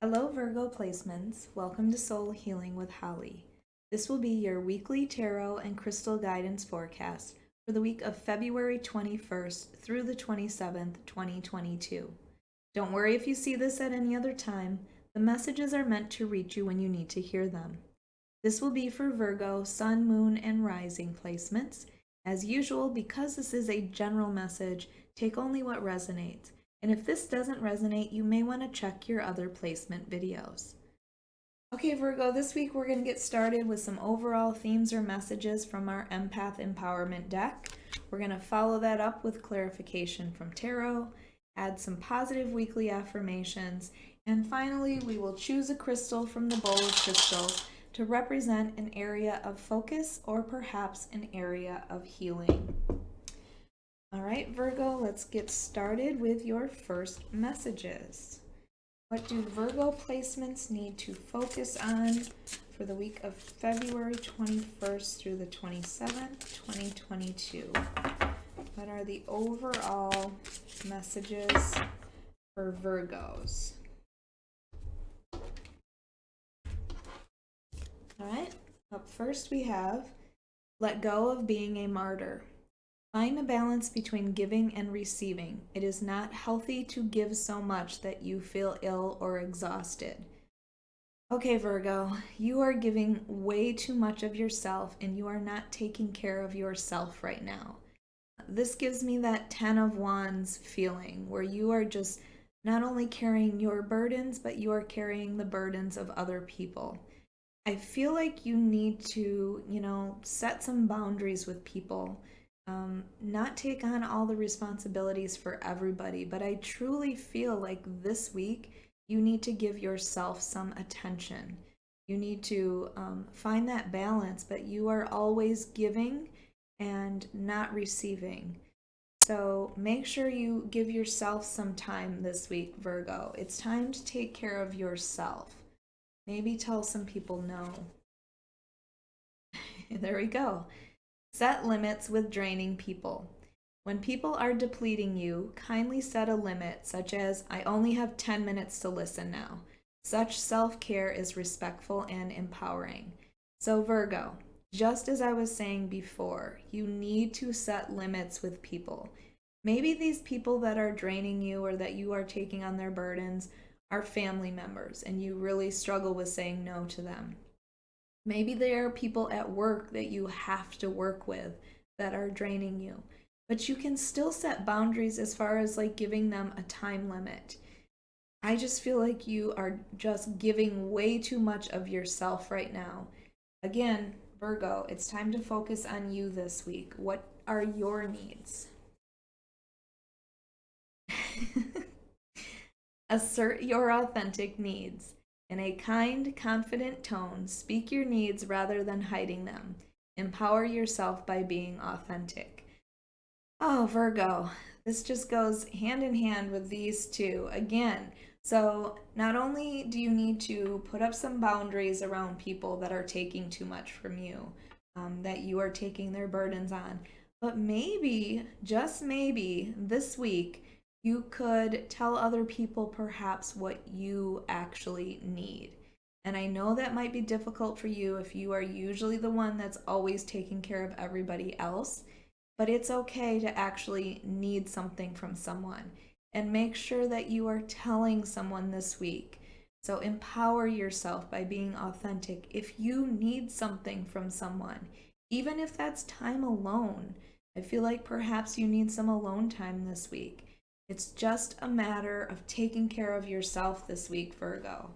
Hello, Virgo placements. Welcome to Soul Healing with Holly. This will be your weekly tarot and crystal guidance forecast for the week of February 21st through the 27th, 2022. Don't worry if you see this at any other time. The messages are meant to reach you when you need to hear them. This will be for Virgo, Sun, Moon, and Rising placements. As usual, because this is a general message, take only what resonates. And if this doesn't resonate, you may want to check your other placement videos. Okay, Virgo, this week we're going to get started with some overall themes or messages from our Empath Empowerment deck. We're going to follow that up with clarification from tarot, add some positive weekly affirmations, and finally we will choose a crystal from the bowl of crystals to represent an area of focus or perhaps an area of healing. All right, Virgo, let's get started with your first messages. What do Virgo placements need to focus on for the week of February 21st through the 27th, 2022? What are the overall messages for Virgos? All right, up first we have let go of being a martyr. Find a balance between giving and receiving. It is not healthy to give so much that you feel ill or exhausted. Okay, Virgo, you are giving way too much of yourself and you are not taking care of yourself right now. This gives me that 10 of Wands feeling where you are just not only carrying your burdens, but you are carrying the burdens of other people. I feel like you need to, set some boundaries with people. Not take on all the responsibilities for everybody, but I truly feel like this week you need to give yourself some attention. You need to find that balance, but you are always giving and not receiving. So make sure you give yourself some time this week, Virgo. It's time to take care of yourself. Maybe tell some people no. There we go. Set limits with draining people. When people are depleting you, kindly set a limit, such as, I only have 10 minutes to listen now. Such self-care is respectful and empowering. So Virgo, just as I was saying before, you need to set limits with people. Maybe these people that are draining you or that you are taking on their burdens are family members and you really struggle with saying no to them. Maybe there are people at work that you have to work with that are draining you, but you can still set boundaries as far as like giving them a time limit. I just feel like you are just giving way too much of yourself right now. Again, Virgo, it's time to focus on you this week. What are your needs? Assert your authentic needs. In a kind, confident tone, speak your needs rather than hiding them. Empower yourself by being authentic. Oh, Virgo, this just goes hand in hand with these two. Again, so not only do you need to put up some boundaries around people that are taking too much from you, that you are taking their burdens on, but maybe, just maybe, this week, you could tell other people perhaps what you actually need. And I know that might be difficult for you if you are usually the one that's always taking care of everybody else, but it's okay to actually need something from someone. And make sure that you are telling someone this week. So empower yourself by being authentic. If you need something from someone, even if that's time alone, I feel like perhaps you need some alone time this week. It's just a matter of taking care of yourself this week, Virgo.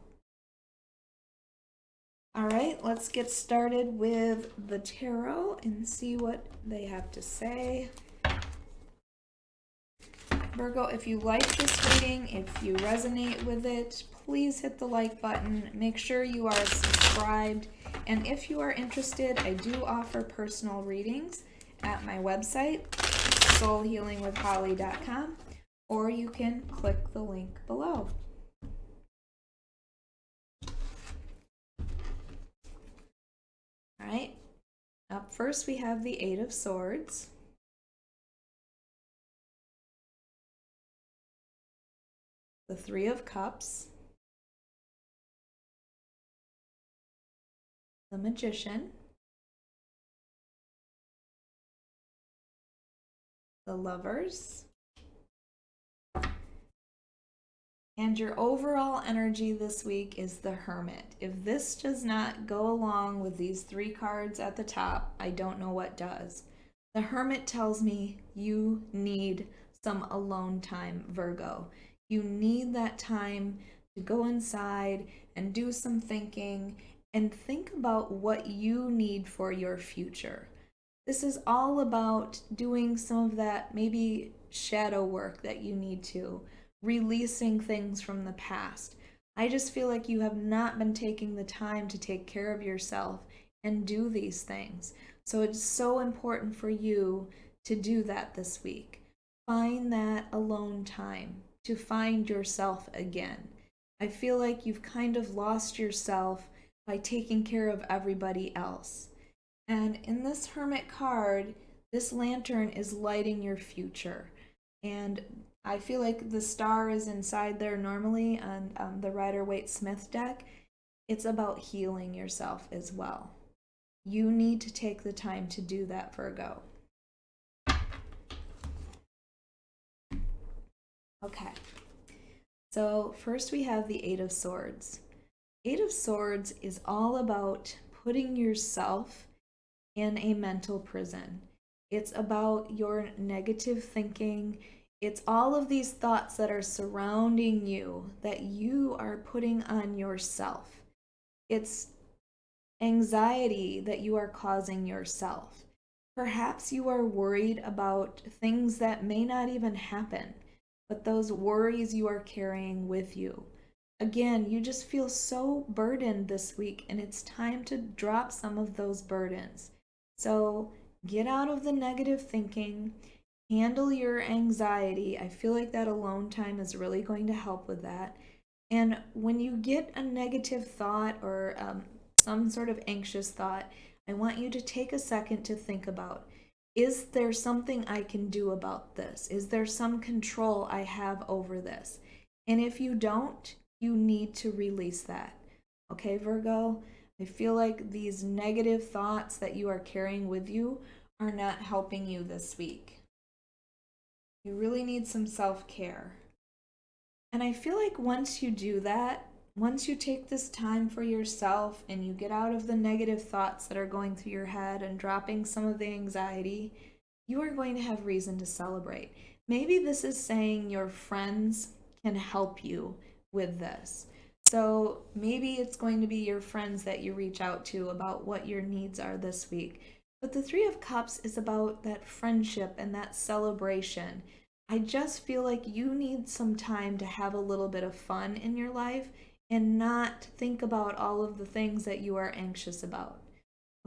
All right, let's get started with the tarot and see what they have to say. Virgo, if you like this reading, if you resonate with it, please hit the like button. Make sure you are subscribed. And if you are interested, I do offer personal readings at my website, soulhealingwithholly.com. Or you can click the link below. All right, up first we have the Eight of Swords, the Three of Cups, the Magician, the Lovers, and your overall energy this week is the Hermit. If this does not go along with these 3 cards at the top, I don't know what does. The Hermit tells me you need some alone time, Virgo. You need that time to go inside and do some thinking and think about what you need for your future. This is all about doing some of that maybe shadow work that you need to, releasing things from the past. I just feel like you have not been taking the time to take care of yourself and do these things. So it's so important for you to do that this week. Find that alone time to find yourself again. I feel like you've kind of lost yourself by taking care of everybody else. And in this Hermit card, this lantern is lighting your future. And I feel like the star is inside there normally on the Rider-Waite-Smith deck. It's about healing yourself as well. You need to take the time to do that, Virgo. Okay. So first we have the 8 of Swords. 8 of Swords is all about putting yourself in a mental prison. It's about your negative thinking. It's all of these thoughts that are surrounding you that you are putting on yourself. It's anxiety that you are causing yourself. Perhaps you are worried about things that may not even happen, but those worries you are carrying with you. Again, you just feel so burdened this week, and it's time to drop some of those burdens. So get out of the negative thinking, handle your anxiety. I feel like that alone time is really going to help with that. And when you get a negative thought or some sort of anxious thought, I want you to take a second to think about, is there something I can do about this? Is there some control I have over this? And if you don't, you need to release that. Okay, Virgo? I feel like these negative thoughts that you are carrying with you are not helping you this week. You really need some self-care. And I feel like once you do that, once you take this time for yourself and you get out of the negative thoughts that are going through your head and dropping some of the anxiety, you are going to have reason to celebrate. Maybe this is saying your friends can help you with this. So maybe it's going to be your friends that you reach out to about what your needs are this week. But the 3 of Cups is about that friendship and that celebration. I just feel like you need some time to have a little bit of fun in your life and not think about all of the things that you are anxious about.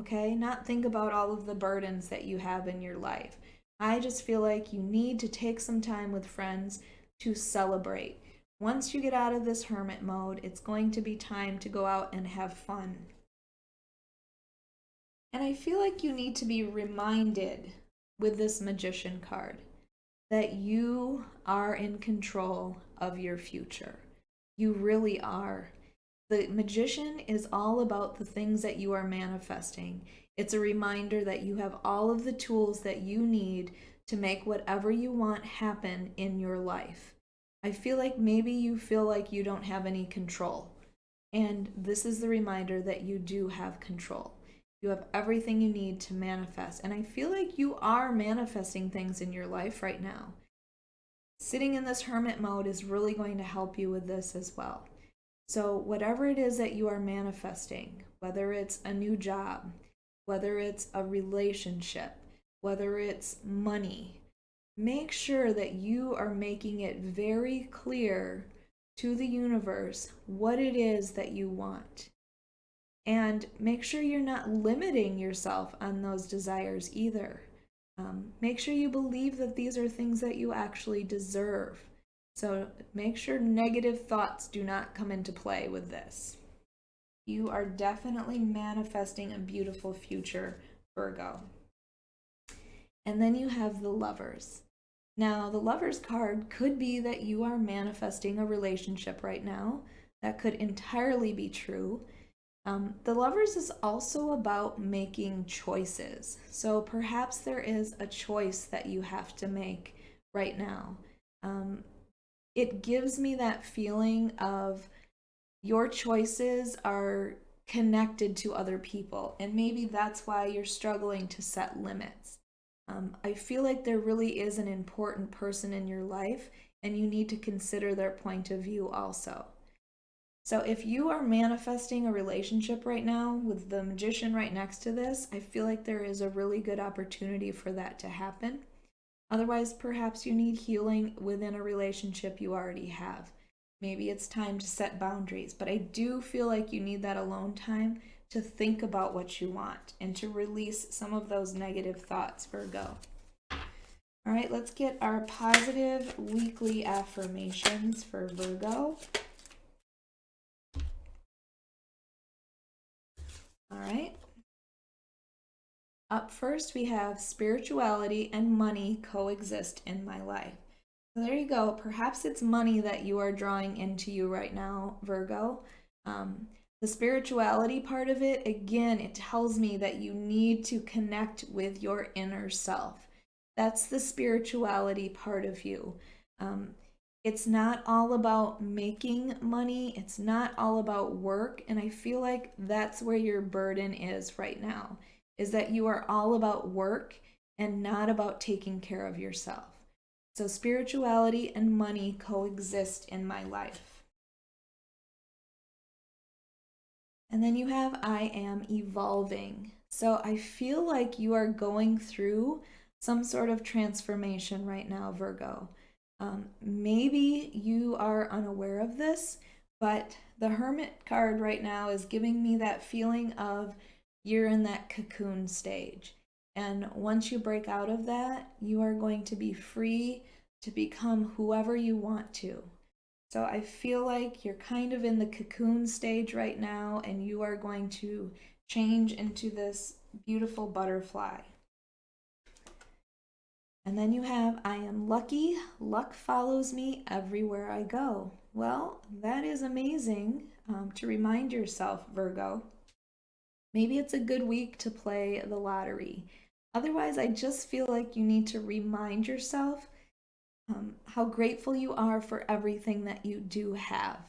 Okay? Not think about all of the burdens that you have in your life. I just feel like you need to take some time with friends to celebrate. Once you get out of this hermit mode, it's going to be time to go out and have fun. And I feel like you need to be reminded with this Magician card that you are in control of your future. You really are. The Magician is all about the things that you are manifesting. It's a reminder that you have all of the tools that you need to make whatever you want happen in your life. I feel like maybe you feel like you don't have any control. And this is the reminder that you do have control. You have everything you need to manifest. And I feel like you are manifesting things in your life right now. Sitting in this hermit mode is really going to help you with this as well. So whatever it is that you are manifesting, whether it's a new job, whether it's a relationship, whether it's money, make sure that you are making it very clear to the universe what it is that you want. And make sure you're not limiting yourself on those desires either. Make sure you believe that these are things that you actually deserve. So make sure negative thoughts do not come into play with this. You are definitely manifesting a beautiful future, Virgo. And then you have the Lovers. Now, the Lovers card could be that you are manifesting a relationship right now. That could entirely be true. The Lovers is also about making choices. So perhaps there is a choice that you have to make right now. It gives me that feeling of your choices are connected to other people, and maybe that's why you're struggling to set limits. I feel like there really is an important person in your life, and you need to consider their point of view also. So if you are manifesting a relationship right now with the Magician right next to this, I feel like there is a really good opportunity for that to happen. Otherwise, perhaps you need healing within a relationship you already have. Maybe it's time to set boundaries, but I do feel like you need that alone time to think about what you want and to release some of those negative thoughts, Virgo. All right, let's get our positive weekly affirmations for Virgo. All right. Up first, we have spirituality and money coexist in my life. So there you go. Perhaps it's money that you are drawing into you right now, Virgo. The spirituality part of it, again, it tells me that you need to connect with your inner self. That's the spirituality part of you. It's not all about making money. It's not all about work. And I feel like that's where your burden is right now, is that you are all about work and not about taking care of yourself. So spirituality and money coexist in my life. And then you have I am evolving. So I feel like you are going through some sort of transformation right now, Virgo. Maybe you are unaware of this, but the Hermit card right now is giving me that feeling of you're in that cocoon stage. And once you break out of that, you are going to be free to become whoever you want to. So I feel like you're kind of in the cocoon stage right now, and you are going to change into this beautiful butterfly. And then you have, I am lucky, luck follows me everywhere I go. Well, that is amazing to remind yourself, Virgo. Maybe it's a good week to play the lottery. Otherwise, I just feel like you need to remind yourself how grateful you are for everything that you do have.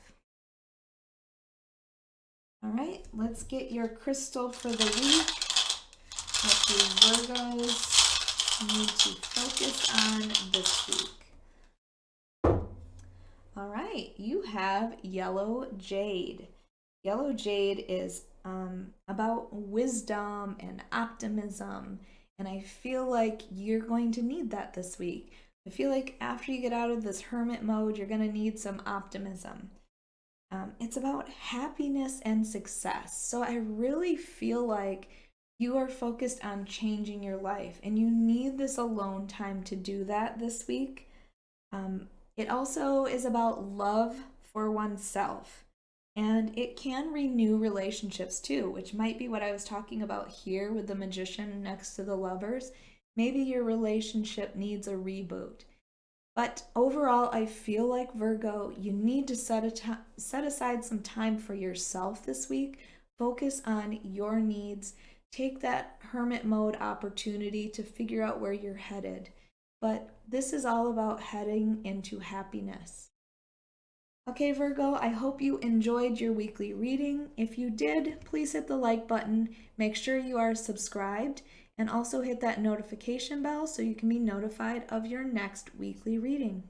All right, let's get your crystal for the week. What do Virgos need to focus on this week? All right, you have yellow jade. Yellow jade is about wisdom and optimism, and I feel like you're going to need that this week. I feel like after you get out of this hermit mode, you're going to need some optimism. It's about happiness and success. So I really feel like you are focused on changing your life, and you need this alone time to do that this week. It also is about love for oneself, and it can renew relationships too, which might be what I was talking about here with the Magician next to the Lovers. Maybe your relationship needs a reboot. But overall, I feel like, Virgo, you need to set aside some time for yourself this week. Focus on your needs. Take that hermit mode opportunity to figure out where you're headed. But this is all about heading into happiness. Okay, Virgo, I hope you enjoyed your weekly reading. If you did, please hit the like button. Make sure you are subscribed, and also hit that notification bell so you can be notified of your next weekly reading.